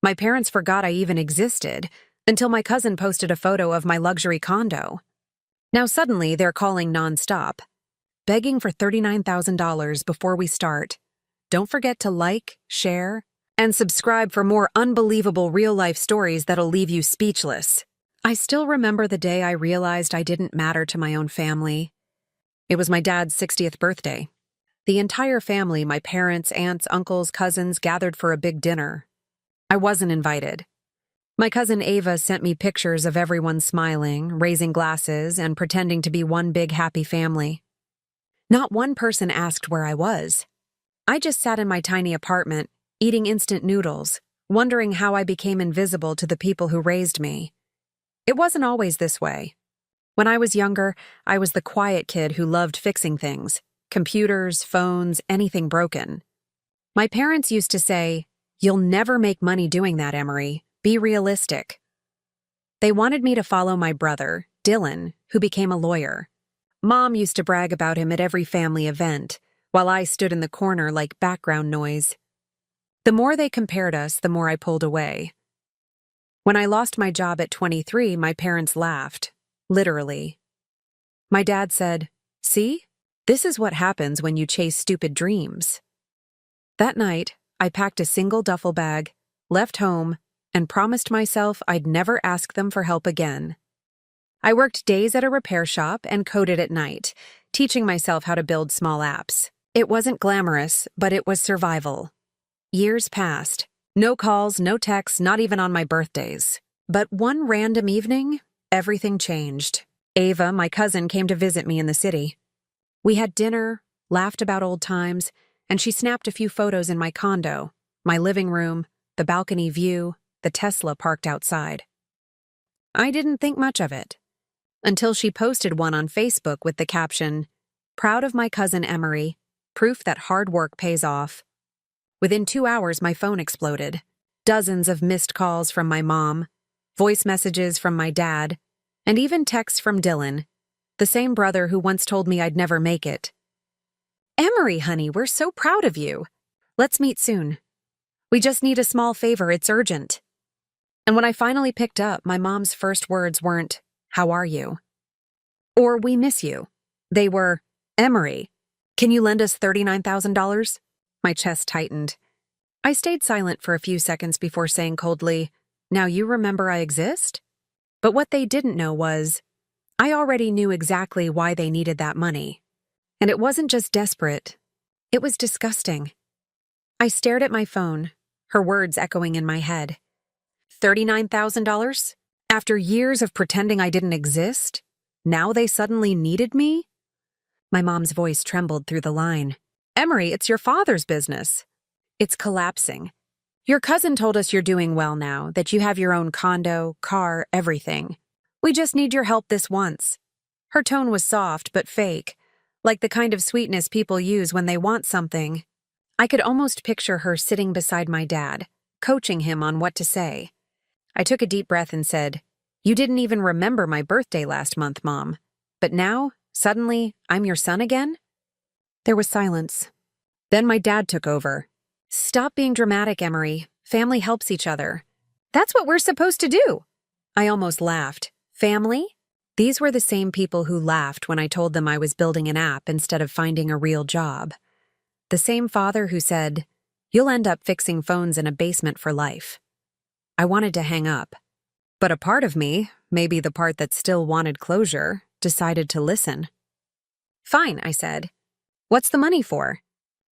My parents forgot I even existed until my cousin posted a photo of my luxury condo. Now suddenly they're calling nonstop, begging for $39,000 before we start. Don't forget to like, share, and subscribe for more unbelievable real-life stories that'll leave you speechless. I still remember the day I realized I didn't matter to my own family. It was my dad's 60th birthday. The entire family, my parents, aunts, uncles, cousins, gathered for a big dinner. I wasn't invited. My cousin Ava sent me pictures of everyone smiling, raising glasses, and pretending to be one big happy family. Not one person asked where I was. I just sat in my tiny apartment, eating instant noodles, wondering how I became invisible to the people who raised me. It wasn't always this way. When I was younger, I was the quiet kid who loved fixing things. Computers, phones, anything broken. My parents used to say, "You'll never make money doing that, Emery. Be realistic." They wanted me to follow my brother, Dylan, who became a lawyer. Mom used to brag about him at every family event, while I stood in the corner like background noise. The more they compared us, the more I pulled away. When I lost my job at 23, my parents laughed. Literally. My dad said, "See? This is what happens when you chase stupid dreams." That night, I packed a single duffel bag, left home, and promised myself I'd never ask them for help again. I worked days at a repair shop and coded at night, teaching myself how to build small apps. It wasn't glamorous, but it was survival. Years passed. No calls, no texts, not even on my birthdays. But one random evening, everything changed. Ava, my cousin, came to visit me in the city. We had dinner, laughed about old times, and she snapped a few photos in my condo, my living room, the balcony view, the Tesla parked outside. I didn't think much of it, until she posted one on Facebook with the caption, "Proud of my cousin Emery, proof that hard work pays off." Within 2 hours, my phone exploded. Dozens of missed calls from my mom, voice messages from my dad, and even texts from Dylan, the same brother who once told me I'd never make it. "Emery, honey, we're so proud of you. Let's meet soon. We just need a small favor, it's urgent." And when I finally picked up, my mom's first words weren't, "How are you?" or "We miss you." They were, "Emery, can you lend us $39,000? My chest tightened. I stayed silent for a few seconds before saying coldly, "Now you remember I exist?" But what they didn't know was, I already knew exactly why they needed that money. And it wasn't just desperate. It was disgusting. I stared at my phone, her words echoing in my head. $39,000? After years of pretending I didn't exist? Now they suddenly needed me? My mom's voice trembled through the line. "Emery, it's your father's business. It's collapsing. Your cousin told us you're doing well now, that you have your own condo, car, everything. We just need your help this once." Her tone was soft but fake, like the kind of sweetness people use when they want something. I could almost picture her sitting beside my dad, coaching him on what to say. I took a deep breath and said, "You didn't even remember my birthday last month, Mom. But now, suddenly, I'm your son again?" There was silence. Then my dad took over. "Stop being dramatic, Emery. Family helps each other." "That's what we're supposed to do." I almost laughed. Family? These were the same people who laughed when I told them I was building an app instead of finding a real job. The same father who said, "You'll end up fixing phones in a basement for life." I wanted to hang up. But a part of me, maybe the part that still wanted closure, decided to listen. "Fine," I said. "What's the money for?"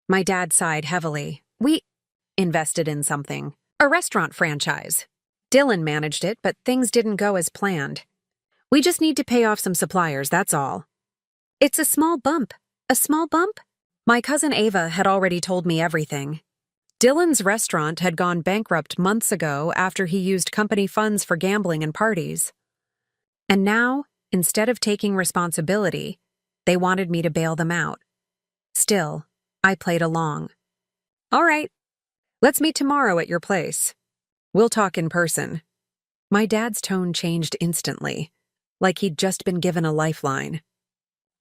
My dad sighed heavily. "We invested in something. A restaurant franchise. Dylan managed it, but things didn't go as planned. We just need to pay off some suppliers, that's all." "It's a small bump. A small bump?" My cousin Ava had already told me everything. Dylan's restaurant had gone bankrupt months ago after he used company funds for gambling and parties. And now, instead of taking responsibility, they wanted me to bail them out. Still, I played along. "All right, let's meet tomorrow at your place. We'll talk in person." My dad's tone changed instantly, like he'd just been given a lifeline.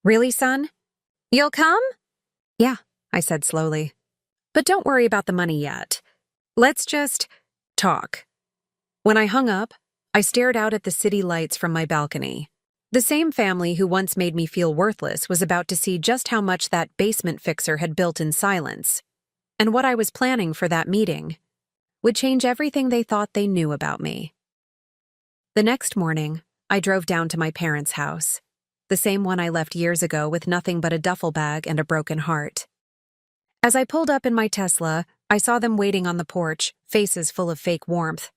"Really, son? You'll come?" "Yeah," I said slowly. "But don't worry about the money yet. Let's just..." Talk. When I hung up, I stared out at the city lights from my balcony. The same family who once made me feel worthless was about to see just how much that basement fixer had built in silence. And what I was planning for that meeting would change everything they thought they knew about me. The next morning, I drove down to my parents' house, the same one I left years ago with nothing but a duffel bag and a broken heart. As I pulled up in my Tesla, I saw them waiting on the porch, faces full of fake warmth.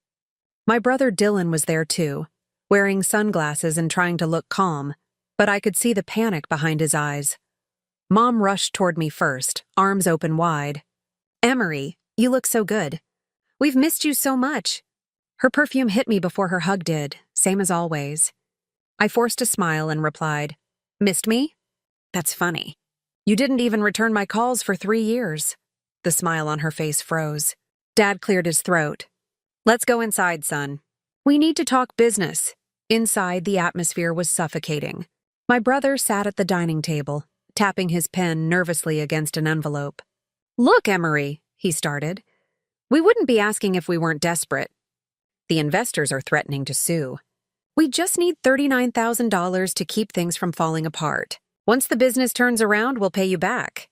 My brother Dylan was there too, wearing sunglasses and trying to look calm, but I could see the panic behind his eyes. Mom rushed toward me first, arms open wide. "Emery, you look so good. We've missed you so much." Her perfume hit me before her hug did, same as always. I forced a smile and replied, "Missed me? That's funny. You didn't even return my calls for 3 years." The smile on her face froze. Dad cleared his throat. "Let's go inside, son. We need to talk business." Inside, the atmosphere was suffocating. My brother sat at the dining table, tapping his pen nervously against an envelope. "Look, Emery," he started. "We wouldn't be asking if we weren't desperate. The investors are threatening to sue. We just need $39,000 to keep things from falling apart. Once the business turns around, we'll pay you back."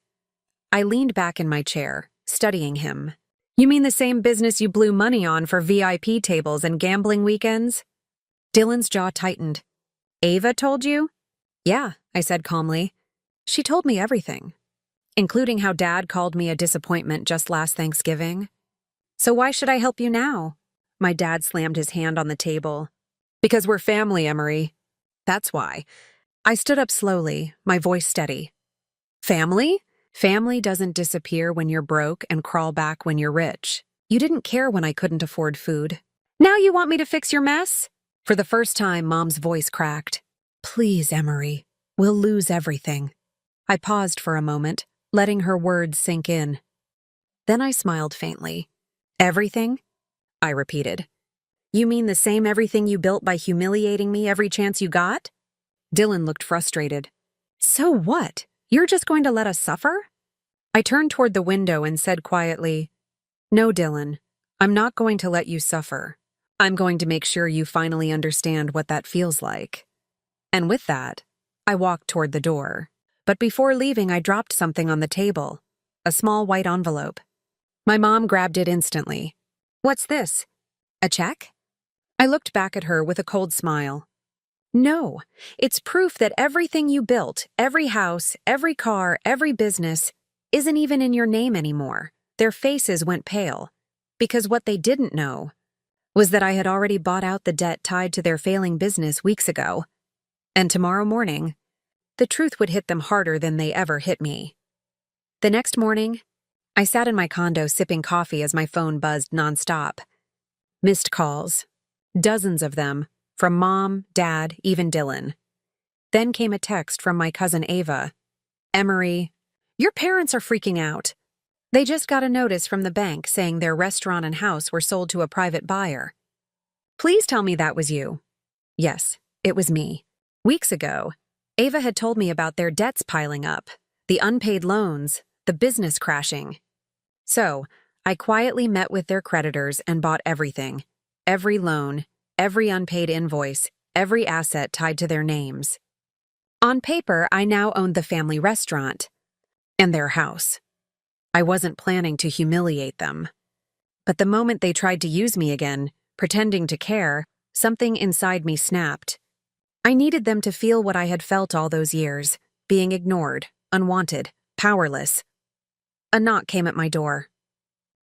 I leaned back in my chair, studying him. "You mean the same business you blew money on for VIP tables and gambling weekends?" Dylan's jaw tightened. "Ava told you?" "Yeah," I said calmly. "She told me everything, including how Dad called me a disappointment just last Thanksgiving." "So why should I help you now?" My dad slammed his hand on the table. "Because we're family, Emery. That's why." I stood up slowly, my voice steady. "Family? Family doesn't disappear when you're broke and crawl back when you're rich. You didn't care when I couldn't afford food. Now you want me to fix your mess?" For the first time, Mom's voice cracked. "Please, Emery, we'll lose everything." I paused for a moment, letting her words sink in. Then I smiled faintly. "Everything?" I repeated. "You mean the same everything you built by humiliating me every chance you got?" Dylan looked frustrated. "So what? You're just going to let us suffer?" I turned toward the window and said quietly, "No, Dylan, I'm not going to let you suffer. I'm going to make sure you finally understand what that feels like." And with that, I walked toward the door. But before leaving, I dropped something on the table, a small white envelope. My mom grabbed it instantly. "What's this? A check?" I looked back at her with a cold smile. "No, it's proof that everything you built, every house, every car, every business, isn't even in your name anymore." Their faces went pale, because what they didn't know was that I had already bought out the debt tied to their failing business weeks ago. And tomorrow morning, the truth would hit them harder than they ever hit me. The next morning, I sat in my condo sipping coffee as my phone buzzed nonstop. Missed calls. Dozens of them, from Mom, Dad, even Dylan. Then came a text from my cousin Ava. "Emery, your parents are freaking out. They just got a notice from the bank saying their restaurant and house were sold to a private buyer. Please tell me that was you." Yes, it was me. Weeks ago, Ava had told me about their debts piling up, the unpaid loans, the business crashing. So, I quietly met with their creditors and bought everything. Every loan, every unpaid invoice, every asset tied to their names. On paper, I now owned the family restaurant and their house. I wasn't planning to humiliate them. But the moment they tried to use me again, pretending to care, something inside me snapped. I needed them to feel what I had felt all those years, being ignored, unwanted, powerless. A knock came at my door.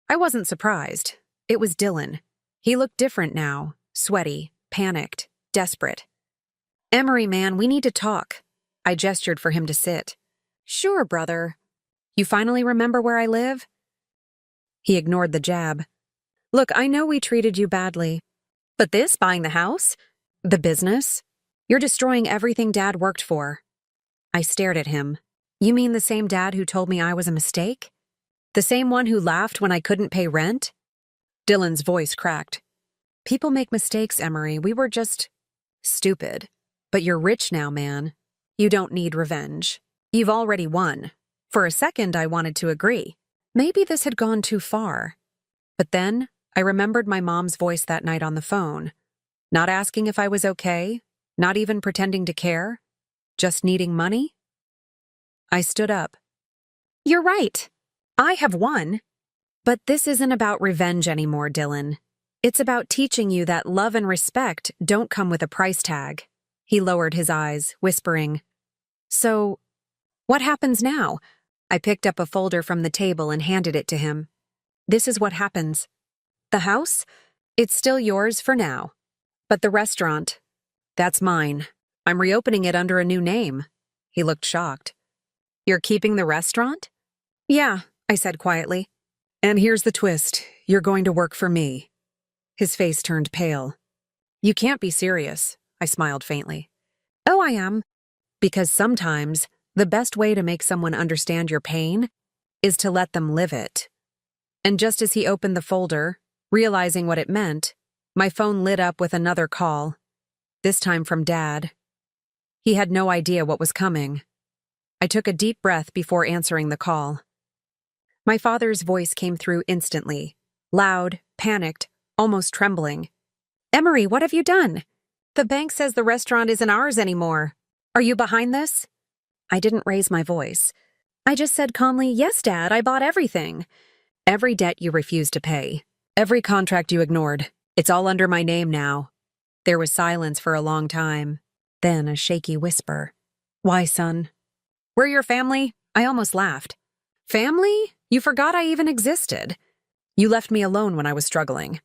I wasn't surprised. It was Dylan. He looked different now, sweaty, panicked, desperate. "Emery, man, we need to talk." I gestured for him to sit. "Sure, brother. You finally remember where I live?" He ignored the jab. "Look, I know we treated you badly. But this, buying the house? The business? You're destroying everything Dad worked for." I stared at him. "You mean the same Dad who told me I was a mistake? The same one who laughed when I couldn't pay rent?" Dylan's voice cracked. "People make mistakes, Emery. We were just stupid. But you're rich now, man. You don't need revenge. You've already won." For a second, I wanted to agree. Maybe this had gone too far. But then, I remembered my mom's voice that night on the phone, not asking if I was okay, not even pretending to care, just needing money. I stood up. You're right. I have won. But this isn't about revenge anymore, Dylan. It's about teaching you that love and respect don't come with a price tag. He lowered his eyes, whispering, So, what happens now? I picked up a folder from the table and handed it to him. This is what happens. The house? It's still yours for now. But the restaurant? That's mine. I'm reopening it under a new name. He looked shocked. You're keeping the restaurant? Yeah, I said quietly. And here's the twist. You're going to work for me. His face turned pale. You can't be serious, I smiled faintly. Oh, I am. Because sometimes the best way to make someone understand your pain is to let them live it. And just as he opened the folder, realizing what it meant, my phone lit up with another call, this time from Dad. He had no idea what was coming. I took a deep breath before answering the call. My father's voice came through instantly, loud, panicked, almost trembling. Emery, what have you done? The bank says the restaurant isn't ours anymore. Are you behind this? I didn't raise my voice. I just said calmly, Yes, Dad, I bought everything. Every debt you refused to pay. Every contract you ignored. It's all under my name now. There was silence for a long time. Then a shaky whisper. Why, son? We're your family? I almost laughed. Family? You forgot I even existed. You left me alone when I was struggling.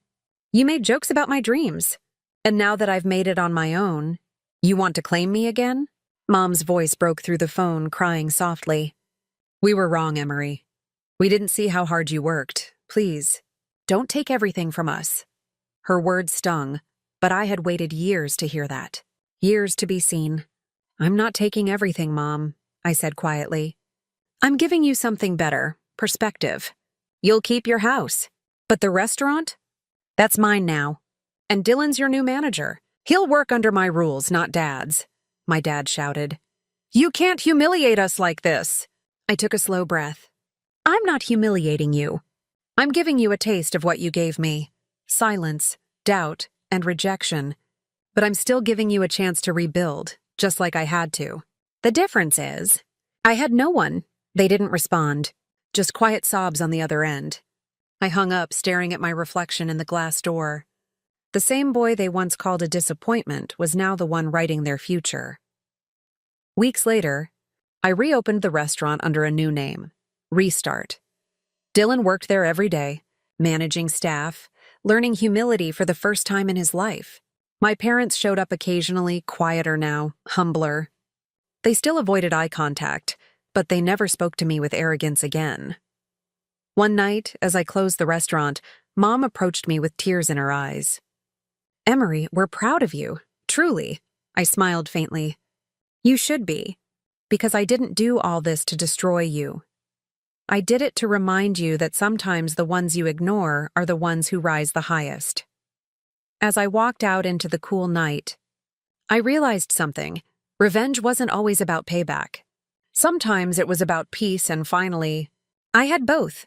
You made jokes about my dreams. And now that I've made it on my own, you want to claim me again? Mom's voice broke through the phone, crying softly. We were wrong, Emery. We didn't see how hard you worked. Please, don't take everything from us. Her words stung, but I had waited years to hear that. Years to be seen. I'm not taking everything, Mom, I said quietly. I'm giving you something better, perspective. You'll keep your house. But the restaurant? That's mine now. And Dylan's your new manager. He'll work under my rules, not Dad's. My dad shouted. You can't humiliate us like this. I took a slow breath. I'm not humiliating you. I'm giving you a taste of what you gave me. Silence, doubt, and rejection. But I'm still giving you a chance to rebuild, just like I had to. The difference is, I had no one. They didn't respond. Just quiet sobs on the other end. I hung up, staring at my reflection in the glass door. The same boy they once called a disappointment was now the one writing their future. Weeks later, I reopened the restaurant under a new name, Restart. Dylan worked there every day, managing staff, learning humility for the first time in his life. My parents showed up occasionally, quieter now, humbler. They still avoided eye contact, but they never spoke to me with arrogance again. One night, as I closed the restaurant, Mom approached me with tears in her eyes. Emery, we're proud of you, truly. I smiled faintly. You should be, because I didn't do all this to destroy you. I did it to remind you that sometimes the ones you ignore are the ones who rise the highest. As I walked out into the cool night, I realized something. Revenge wasn't always about payback. Sometimes it was about peace, and finally, I had both.